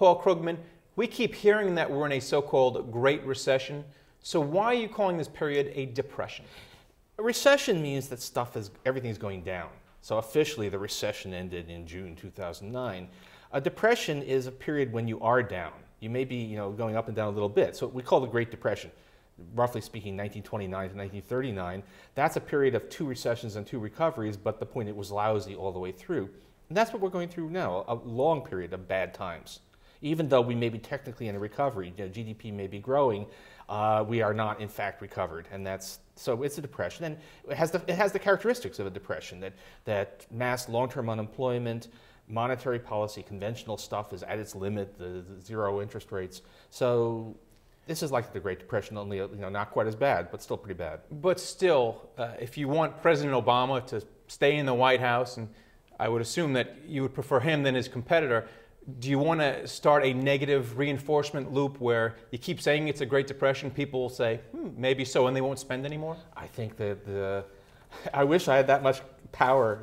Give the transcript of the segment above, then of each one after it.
Paul Krugman, we keep hearing that we're in a so-called Great Recession. So why are you calling this period a depression? A recession means that everything's going down. So officially, the recession ended in June 2009. A depression is a period when you are down. You may be, going up and down a little bit. So we call the Great Depression, roughly speaking, 1929 to 1939. That's a period of 2 recessions and 2 recoveries, but the point, it was lousy all the way through. And that's what we're going through now, a long period of bad times. Even though we may be technically in a recovery, GDP may be growing, we are not in fact recovered, and so it's a depression. And it has the characteristics of a depression, that mass long-term unemployment, monetary policy, conventional stuff is at its limit, the zero interest rates. So this is like the Great Depression, only not quite as bad, but still pretty bad. But still, if you want President Obama to stay in the White House, and I would assume that you would prefer him than his competitor, do you want to start a negative reinforcement loop where you keep saying it's a Great Depression, people will say, maybe so, and they won't spend anymore? I think that I wish I had that much power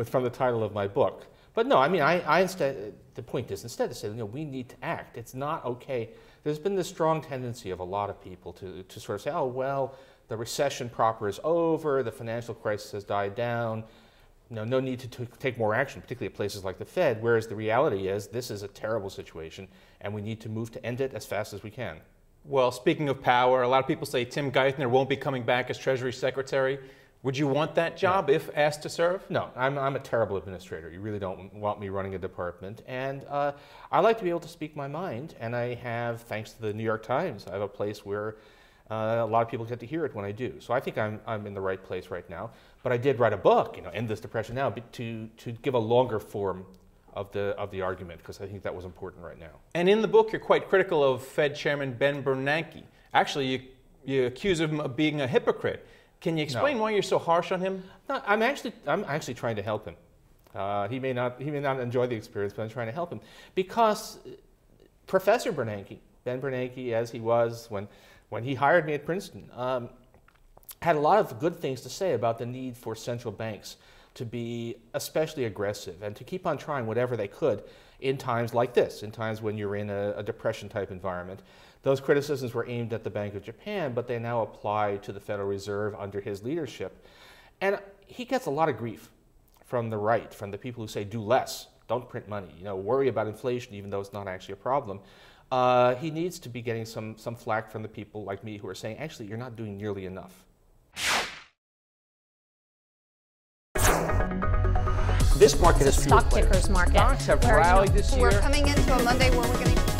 from the title of my book. But no, I mean, the point is instead to say, we need to act. It's not okay. There's been this strong tendency of a lot of people to sort of say, oh, well, the recession proper is over, the financial crisis has died down. No need to take more action, particularly at places like the Fed, whereas the reality is this is a terrible situation and we need to move to end it as fast as we can. Well, speaking of power, a lot of people say Tim Geithner won't be coming back as Treasury Secretary. Would you want that job if asked to serve? No, I'm a terrible administrator. You really don't want me running a department. And I like to be able to speak my mind, and I have, thanks to the New York Times, I have a place where a lot of people get to hear it when I do. So I think I'm in the right place right now. But I did write a book, End This Depression Now, to give a longer form of the argument, because I think that was important right now. And in the book, you're quite critical of Fed Chairman Ben Bernanke. Actually, you accuse him of being a hypocrite. Can you explain why you're so harsh on him? No, I'm actually trying to help him. He may not enjoy the experience, but I'm trying to help him, because Professor Bernanke, Ben Bernanke, as he was when he hired me at Princeton, had a lot of good things to say about the need for central banks to be especially aggressive and to keep on trying whatever they could in times like this, in times when you're in a depression-type environment. Those criticisms were aimed at the Bank of Japan, but they now apply to the Federal Reserve under his leadership. And he gets a lot of grief from the right, from the people who say, do less, don't print money, worry about inflation even though it's not actually a problem. He needs to be getting some flack from the people like me who are saying, actually, you're not doing nearly enough. This market is stock tickers market. Stocks have rallied this year. We're coming into a Monday where we're going to